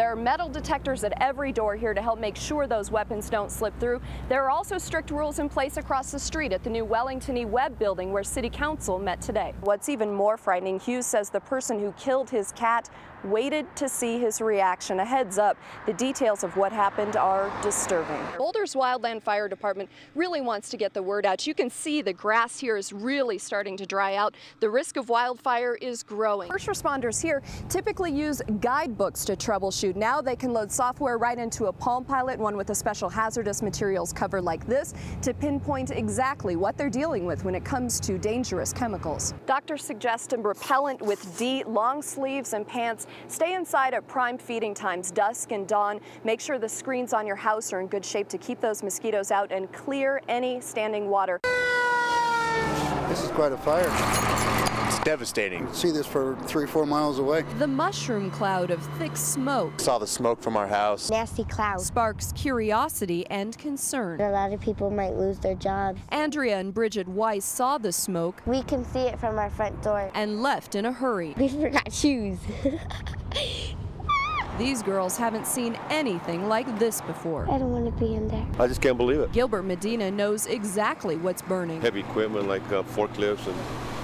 There are metal detectors at every door here to help make sure those weapons don't slip through. There are also strict rules in place across the street at the new Wellington E. Webb building where City Council met today. What's even more frightening, Hughes says the person who killed his cat waited to see his reaction. A heads up, the details of what happened are disturbing. Boulder's Wildland Fire Department really wants to get the word out. You can see the grass here is really starting to dry out. The risk of wildfire is growing. First responders here typically use guidebooks to troubleshoot. Now they can load software right into a Palm Pilot, one with a special hazardous materials cover like this, to pinpoint exactly what they're dealing with when it comes to dangerous chemicals. Doctors suggest a repellent with D, long sleeves and pants. Stay inside at prime feeding times, dusk and dawn. Make sure the screens on your house are in good shape to keep those mosquitoes out and clear any standing water. This is quite a fire. It's devastating. You can see this for 3-4 miles away. The mushroom cloud of thick smoke. Saw the smoke from our house. Nasty cloud. Sparks curiosity and concern. A lot of people might lose their jobs. Andrea and Bridget Weiss saw the smoke. We can see it from our front door. And left in a hurry. We forgot shoes. These girls haven't seen anything like this before. I don't want to be in there. I just can't believe it. Gilbert Medina knows exactly what's burning. Heavy equipment like forklifts and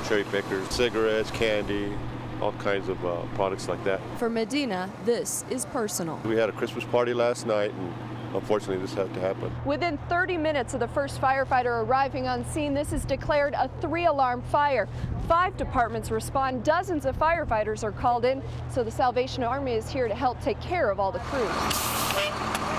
cherry pickers, cigarettes, candy, all kinds of products like that. For Medina, this is personal. We had a Christmas party last night, and unfortunately this had to happen. Within 30 minutes of the first firefighter arriving on scene, this is declared a 3-alarm fire. 5 departments respond, dozens of firefighters are called in, so the Salvation Army is here to help take care of all the crews.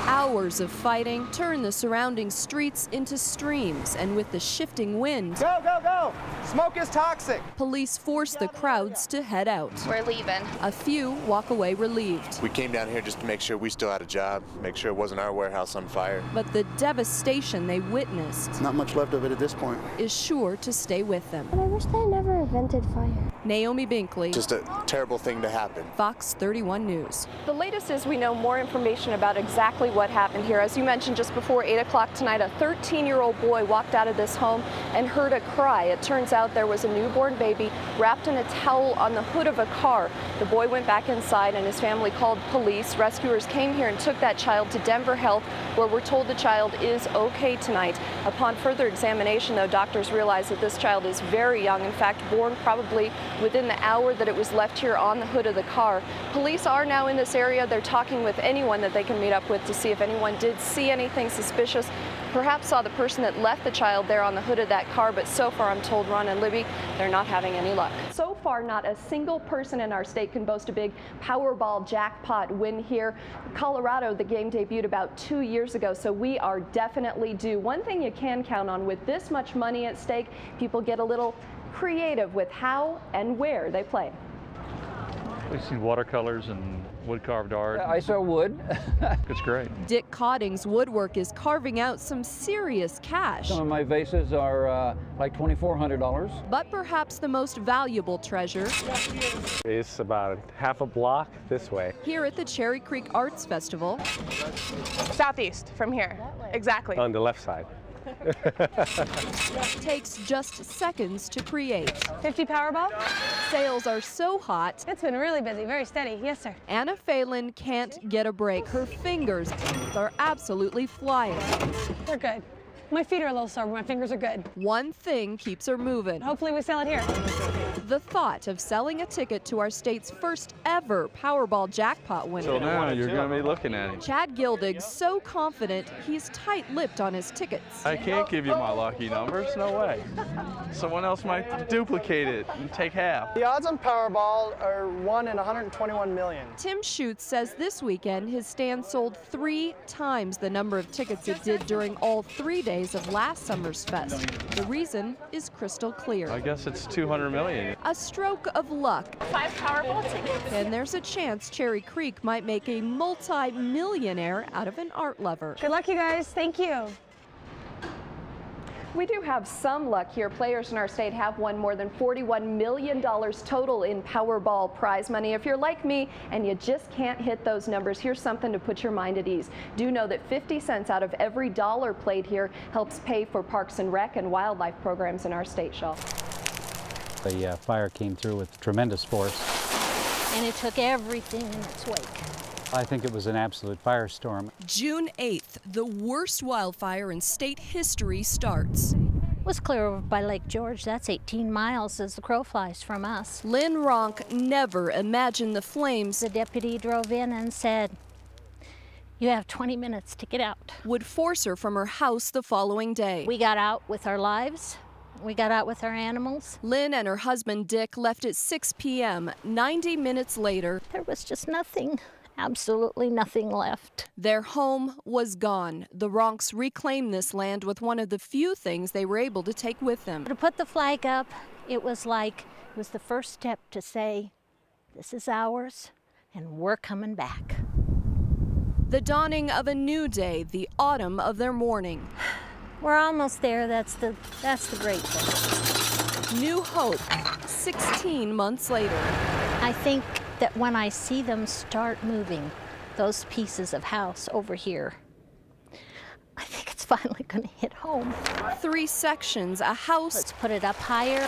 Hours of fighting turn the surrounding streets into streams, and with the shifting wind, go, go, go! Smoke is toxic! Police force the crowds to head out. We're leaving. A few walk away relieved. We came down here just to make sure we still had a job, make sure it wasn't our warehouse on fire. But the devastation they witnessed Not much left of it at this point. is sure to stay with them. But I wish they never invented fire. Naomi Binkley, Just a terrible thing to happen. Fox 31 News. The latest is we know more information about exactly what happened here. As you mentioned, just before 8 o'clock tonight, a 13-year-old boy walked out of this home and heard a cry. It turns out there was a newborn baby wrapped in a towel on the hood of a car. The boy went back inside and his family called police. Rescuers came here and took that child to Denver Health, where we're told the child is okay tonight. Upon further examination, though, doctors realized that this child is very young, in fact, born probably within the hour that it was left here on the hood of the car. Police are now in this area. They're talking with anyone that they can meet up with to see if anyone did see anything suspicious, perhaps saw the person that left the child there on the hood of that car, but so far, I'm told, Ron and Libby, they're not having any luck. So far, not a single person in our state can boast a big Powerball jackpot win here. Colorado, the game debuted about 2 years ago, so we are definitely due. One thing you can count on with this much money at stake, people get a little creative with how and where they play. We've seen watercolors and wood-carved art. I saw wood. It's great. Dick Cotting's woodwork is carving out some serious cash. Some of my vases are like $2,400. But perhaps the most valuable treasure It's about half a block this way. here at the Cherry Creek Arts Festival. Southeast from here. Exactly. On the left side. Takes just seconds to create. 50 Powerball? Sales are so hot, It's been really busy, very steady. Yes, sir. Anna Phelan can't get a break. Her fingers are absolutely flying. We're good. My feet are a little sore, but my fingers are good. One thing keeps her moving. Hopefully we sell it here. The thought of selling a ticket to our state's first ever Powerball jackpot winner. So now you're going to be looking at it. Chad Gildig's so confident he's tight-lipped on his tickets. I can't give you my lucky numbers, no way. Someone else might duplicate it and take half. The odds on Powerball are 1 in 121 million. Tim Schutz says this weekend his stand sold 3 times the number of tickets it did during all 3 days of last summer's fest. The reason is crystal clear. I guess it's 200 million. A stroke of luck. 5 Powerball tickets. And there's a chance Cherry Creek might make a multi-millionaire out of an art lover. Good luck, you guys. Thank you. We do have some luck here. Players in our state have won more than $41 million total in Powerball prize money. If you're like me and you just can't hit those numbers, here's something to put your mind at ease. Do know that 50 cents out of every dollar played here helps pay for Parks and Rec and wildlife programs in our state, Shaw. The fire came through with tremendous force. And it took everything in its wake. I think it was an absolute firestorm. June 8th, the worst wildfire in state history starts. It was clear over by Lake George. That's 18 miles as the crow flies from us. LYNNE RONK never imagined the flames. The deputy drove in and said, "You have 20 minutes to get out." Would force her from her house the following day. We got out with our lives. We got out with our animals. LYNNE and her husband Dick left at 6 p.m. 90 minutes later, there was just nothing, absolutely nothing left. Their home was gone. The RONKs reclaimed this land with one of the few things they were able to take with them. To put the flag up, it was the first step to say, this is ours and we're coming back. The dawning of a new day, the autumn of their mourning. We're almost there. That's the great thing. New hope 16 months later. I think that when I see them start moving those pieces of house over here, I think it's finally going to hit home. 3 sections, a house. Let's put it up higher.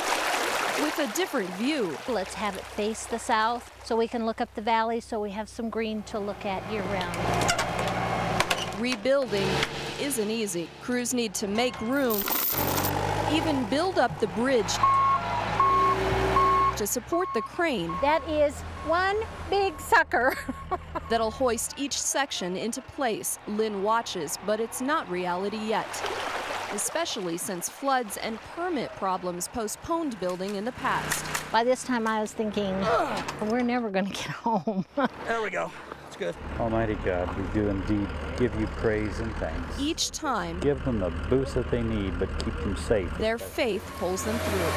With a different view. Let's have it face the south so we can look up the valley so we have some green to look at year-round. Rebuilding isn't easy. Crews need to make room, even build up the bridge to support the crane. That is one big sucker. That'll hoist each section into place. LYNNE watches, but it's not reality yet, especially since floods and permit problems postponed building in the past. By this time I was thinking, we're never going to get home. There we go. It's good. Almighty God, we do indeed give you praise and thanks. Each time, give them the boost that they need, but keep them safe. Their faith pulls them through.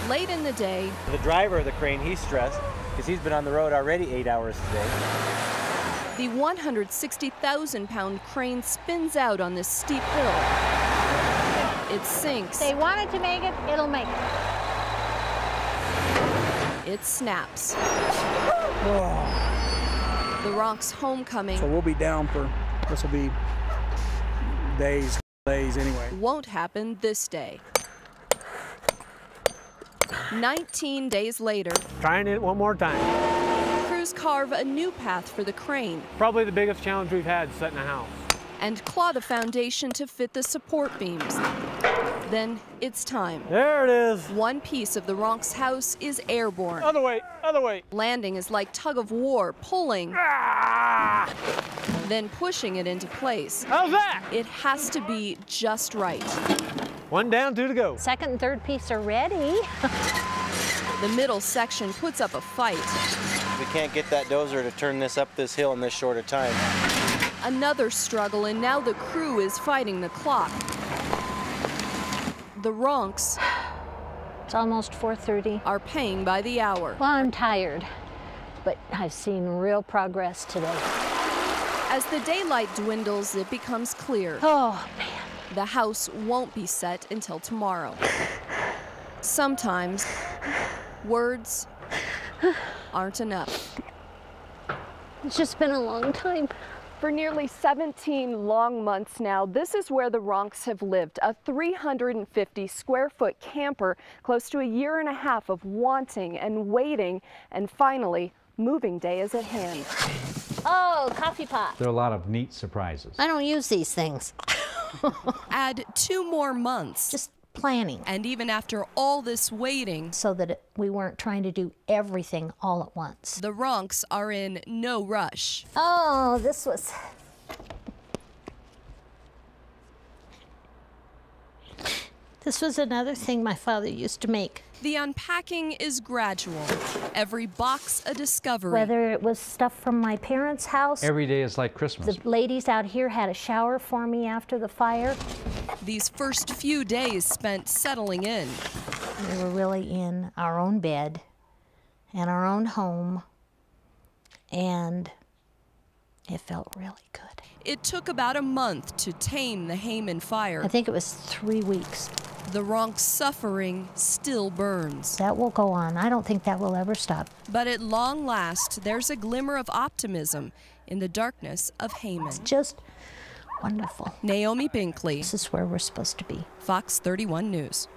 Late in the day, the driver of the crane, he's stressed because he's been on the road already 8 hours today. The 160,000-pound crane spins out on this steep hill. It sinks. They wanted to make it, it'll make it. It snaps. The RONK's homecoming. So we'll be down for, this will be days anyway. Won't happen this day. 19 days later. Trying it one more time. Crews carve a new path for the crane. Probably the biggest challenge we've had setting a house. And claw the foundation to fit the support beams. Then it's time. There it is. One piece of the RONK's house is airborne. Other way, other way. Landing is like tug of war, pulling, then pushing it into place. How's that? It has to be just right. One down, 2 to go. Second and third piece are ready. The middle section puts up a fight. We can't get that dozer to turn this up this hill in this short a time. Another struggle, and now the crew is fighting the clock. The RONKs, it's almost 4:30, are paying by the hour. Well, I'm tired, but I've seen real progress today. As the daylight dwindles, it becomes clear. Oh, man. The house won't be set until tomorrow. Sometimes, words aren't enough. It's just been a long time. For nearly 17 long months now, this is where the RONKs have lived, a 350-square-foot camper, close to a year and a half of wanting and waiting, and finally, moving day is at hand. Oh, coffee pot. There are a lot of neat surprises. I don't use these things. Add 2 more months. Just planning. And even after all this waiting, so that we weren't trying to do everything all at once. The RONKs are in no rush. Oh, this was another thing my father used to make. The unpacking is gradual. Every box a discovery. Whether it was stuff from my parents' house. Every day is like Christmas. The ladies out here had a shower for me after the fire. These first few days spent settling in. We were really in our own bed and our own home, and it felt really good. It took about a month to tame the Hayman fire. I think it was 3 weeks. The RONK's suffering still burns. That will go on. I don't think that will ever stop. But at long last, there's a glimmer of optimism in the darkness of Hayman. It's just wonderful. Naomi Binkley. This is where we're supposed to be. Fox 31 News.